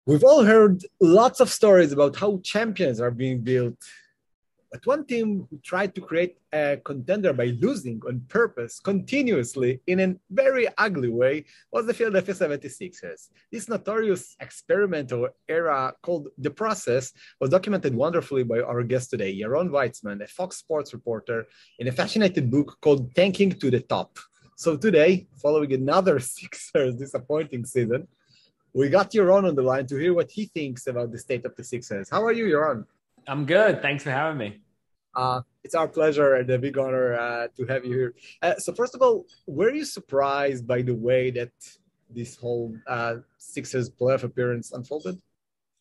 We've all heard lots of stories about how champions are being built. But one team who tried to create a contender by losing on purpose continuously in a very ugly way was the Philadelphia 76ers. This notorious experimental era called The Process was documented wonderfully by our guest today, Yaron Weitzman, a Fox Sports reporter, in a fascinating book called Tanking to the Top. So today, following another Sixers disappointing season, we got Yaron on the line to hear what he thinks about the state of the Sixers. How are you, Yaron? I'm good. Thanks for having me. It's our pleasure and a big honor to have you here. So first of all, were you surprised by the way that this whole Sixers playoff appearance unfolded?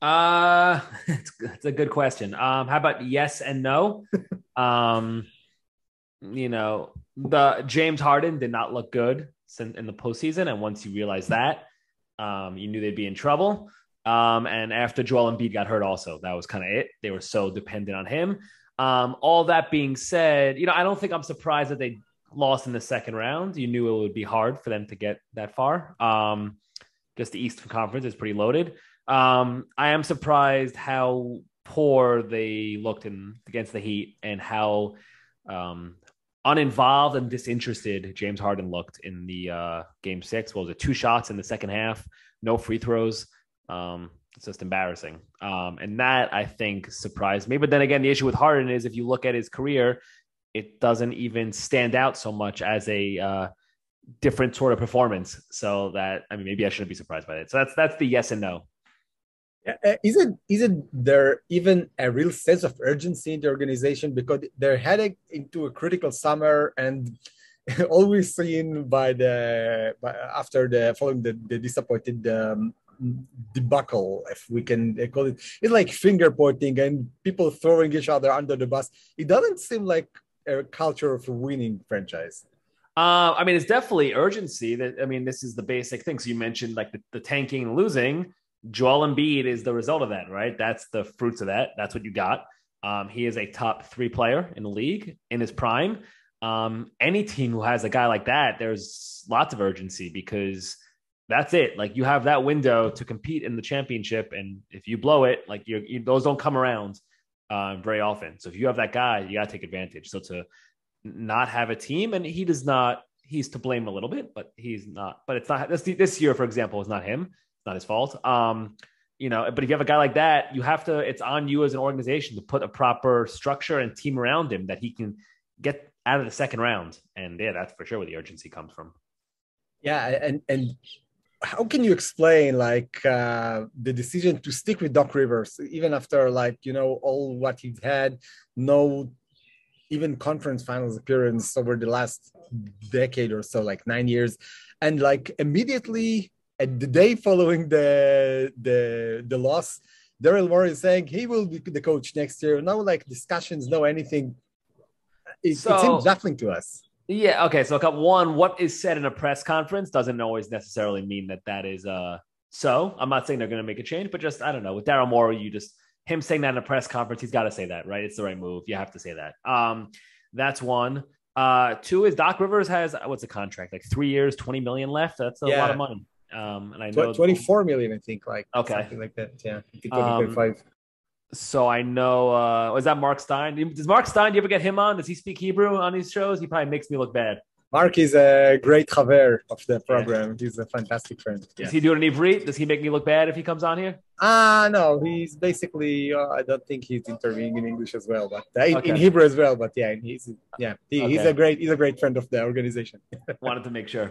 It's a good question. How about yes and no? Um, the James Harden did not look good in the postseason, and once you realize that, you knew they'd be in trouble. And after Joel Embiid got hurt, also that was kind of it. They were so dependent on him. All that being said, I don't think I'm surprised that they lost in the second round. You knew it would be hard for them to get that far. Because the Eastern Conference is pretty loaded. I am surprised how poor they looked against the Heat and how uninvolved and disinterested James Harden looked in the game six. What was it? 2 shots in the second half, no free throws. It's just embarrassing. And that I think surprised me. But then again, the issue with Harden is if you look at his career, it doesn't even stand out so much as a different sort of performance. So that, maybe I shouldn't be surprised by it. So that's the yes and no. Is it there even a real sense of urgency in the organization because they're heading into a critical summer and always seen after the following the disappointed debacle, if we can call it. It's like finger pointing and people throwing each other under the bus. It doesn't seem like a culture of a winning franchise. It's definitely urgency. This is the basic thing. So you mentioned like the tanking and losing. Joel Embiid is the result of that, right? That's the fruits of that. That's what you got. He is a top 3 player in the league in his prime. Any team who has a guy like that, there's lots of urgency because that's it. Like you have that window to compete in the championship. And if you blow it, like those don't come around very often. So if you have that guy, you got to take advantage. So to not have a team, and he's to blame a little bit, but he's not, but it's not this year, for example, is not him. It's not his fault. But if you have a guy like that, it's on you as an organization to put a proper structure and team around him that he can get out of the second round. And yeah, that's for sure where the urgency comes from. Yeah. And how can you explain the decision to stick with Doc Rivers, even after all what he's had, no even conference finals appearance over the last decade or so, like 9 years, and immediately at the day following the loss, Daryl Morey is saying he will be the coach next year. No discussions, no anything. It seems baffling to us. Yeah. Okay. So one, what is said in a press conference doesn't always necessarily mean that is so. I'm not saying they're going to make a change, but just I don't know. With Daryl Morey, him saying that in a press conference, he's got to say that, right? It's the right move. You have to say that. That's one. 2 is Doc Rivers has what's the contract? Like 3 years, 20 million left. That's a lot of money. And I know 24 million, I think, okay, something like that. Yeah, 2025. So I know, was that Mark Stein? Does Mark Stein, do you ever get him on? Does he speak Hebrew on these shows? He probably makes me look bad. Mark is a great chaver of the program. Yeah. He's a fantastic friend. Is he doing an Ivrit? Does he make me look bad if he comes on here? No, he's basically, I don't think he's interviewing in English as well, but in Hebrew as well. But yeah, he's a great friend of the organization. Wanted to make sure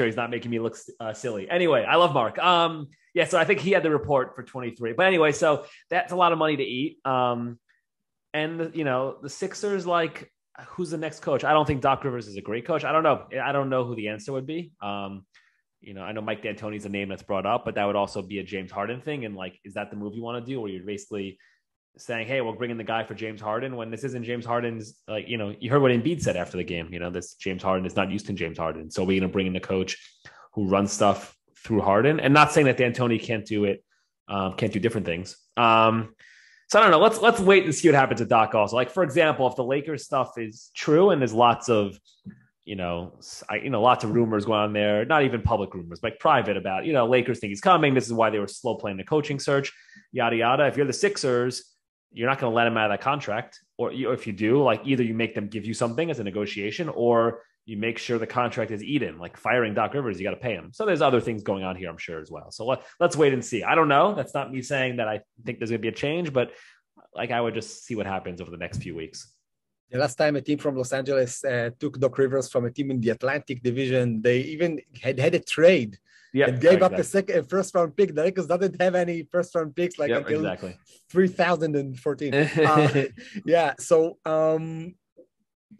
he's not making me look silly. Anyway, I love Mark. So I think he had the report for 23. But anyway, so that's a lot of money to eat. And the Sixers, who's the next coach? I don't think Doc Rivers is a great coach. I don't know. I don't know who the answer would be. I know Mike D'Antoni's a name that's brought up, but that would also be a James Harden thing. And is that the move you want to do? Where you're basically saying, hey, we'll bring in the guy for James Harden when this isn't James Harden's, you heard what Embiid said after the game, this James Harden is not used to James Harden. So we're going to bring in a coach who runs stuff through Harden, and not saying that D'Antoni can't do it, can't do different things. So I don't know. Let's wait and see what happens with Doc also. For example, if the Lakers stuff is true and there's lots of, lots of rumors going on there, not even public rumors, but private about, Lakers think he's coming. This is why they were slow playing the coaching search, yada, yada. If you're the Sixers, you're not going to let him out of that contract. Or if you do, like either you make them give you something as a negotiation, or you make sure the contract is Idan, like firing Doc Rivers, you got to pay him. So there's other things going on here, I'm sure, as well. So let's wait and see. I don't know. That's not me saying that I think there's going to be a change, but like I would just see what happens over the next few weeks. The last time a team from Los Angeles took Doc Rivers from a team in the Atlantic Division, they even had a trade and gave up a first round pick. The Lakers doesn't have any first round picks until 2014. So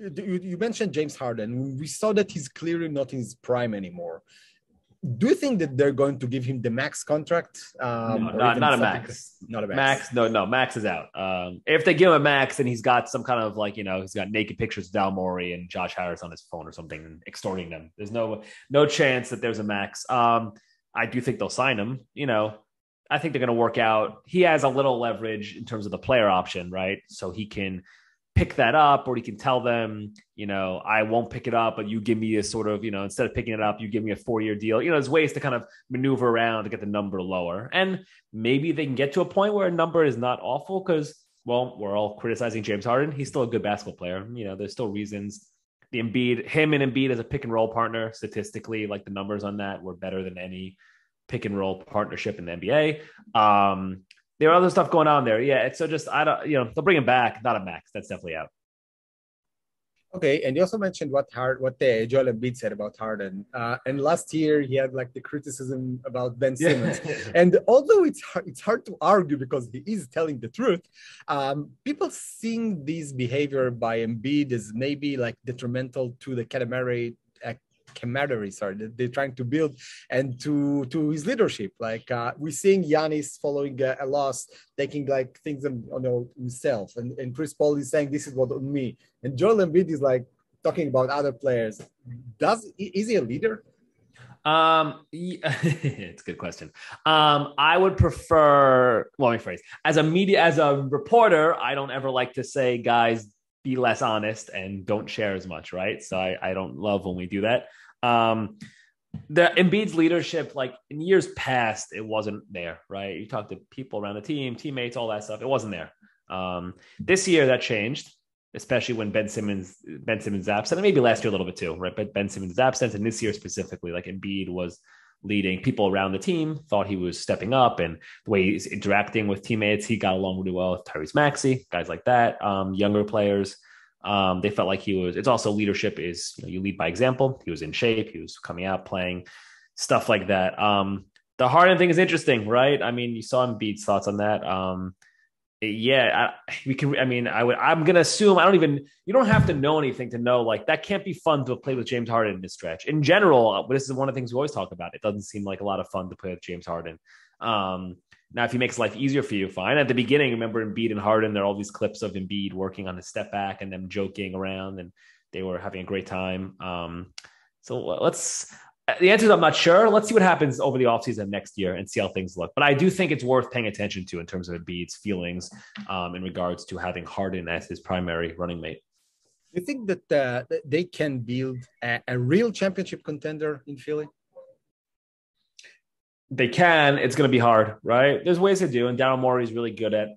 you mentioned James Harden. We saw that he's clearly not in his prime anymore. Do you think that they're going to give him the max contract? Not a max. Not a max. No, max is out. If they give him a max, then he's got some kind of he's got naked pictures of Dal Morey and Josh Harris on his phone or something and extorting them. There's no chance that there's a max. I do think they'll sign him. I think they're going to work out. He has a little leverage in terms of the player option, right? So he can pick that up, or he can tell them, I won't pick it up, but you give me a sort of, instead of picking it up, you give me a 4-year deal. There's ways to kind of maneuver around to get the number lower. And maybe they can get to a point where a number is not awful because, well, we're all criticizing James Harden. He's still a good basketball player. There's still reasons. Him and Embiid as a pick and roll partner, statistically, like the numbers on that were better than any pick and roll partnership in the NBA. There are other stuff going on there. Yeah. So just, they'll bring him back. Not a max. That's definitely out. Okay. And you also mentioned what Joel Embiid said about Harden. And last year he had the criticism about Ben Simmons. And although it's hard to argue because he is telling the truth, people seeing this behavior by Embiid as maybe detrimental to the camaraderie that they're trying to build and to his leadership. We're seeing Giannis following a loss, taking things on himself, and Chris Paul is saying this is what on me, and Joel Embiid is talking about other players. Is he a leader? It's a good question. I would prefer, let me phrase, as a reporter, I don't ever like to say, guys, be less honest and don't share as much, right? So I don't love when we do that. The Embiid's leadership, in years past, it wasn't there, right? You talk to people around the team, teammates, all that stuff. It wasn't there. This year that changed, especially when Ben Simmons absent, and maybe last year a little bit too, right? But Ben Simmons is absent, and this year specifically, Embiid was leading. People around the team thought he was stepping up, and the way he's interacting with teammates, he got along really well with Tyrese Maxey, guys like that, younger players. They felt like it's also leadership is, you lead by example. He was in shape. He was coming out, playing, stuff like that. The Harden thing is interesting, right? I mean, you saw Embiid's thoughts on that. I'm going to assume, you don't have to know anything to know, that can't be fun to play with James Harden in this stretch. In general, this is one of the things we always talk about. It doesn't seem like a lot of fun to play with James Harden. Now, if he makes life easier for you, fine. At the beginning, remember Embiid and Harden, there are all these clips of Embiid working on his step back and them joking around, and they were having a great time. The answer is I'm not sure. Let's see what happens over the offseason next year and see how things look. But I do think it's worth paying attention to in terms of Embiid's feelings in regards to having Harden as his primary running mate. Do you think that they can build a real championship contender in Philly? They can. It's going to be hard, right? There's ways to do, and Daryl Morey is really good at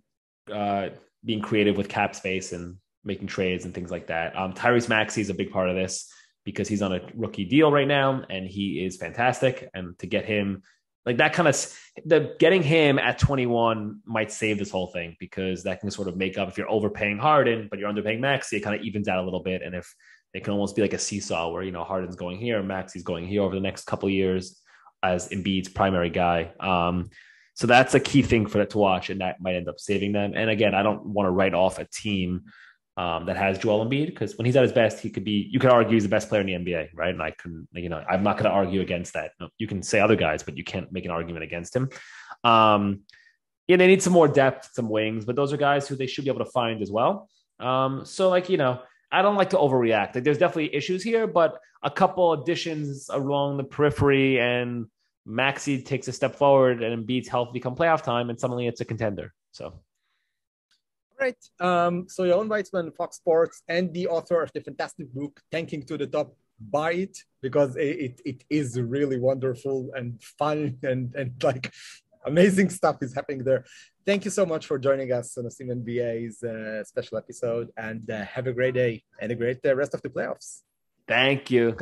being creative with cap space and making trades and things like that. Tyrese Maxey is a big part of this because he's on a rookie deal right now, and he is fantastic. And to get him getting him at 21 might save this whole thing, because that can sort of make up if you're overpaying Harden, but you're underpaying Maxey, it kind of evens out a little bit. And if it can almost be like a seesaw where, Harden's going here, Maxey's going here over the next couple of years as Embiid's primary guy. So that's a key thing for that to watch, and that might end up saving them. And again, I don't want to write off a team that has Joel Embiid, because when he's at his best, you could argue he's the best player in the NBA, right? And I couldn't, I'm not going to argue against that. No, you can say other guys, but you can't make an argument against him. They need some more depth, some wings, but those are guys who they should be able to find as well. I don't like to overreact. There's definitely issues here, but a couple additions along the periphery and Maxey takes a step forward and Embiid's healthy come playoff time, and suddenly it's a contender. So. Right. So Yaron Weitzman, Fox Sports, and the author of the fantastic book, Tanking to the Top, buy it because it is really wonderful and fun and like amazing stuff is happening there. Thank you so much for joining us on OSIM NBA's special episode, and have a great day and a great rest of the playoffs. Thank you.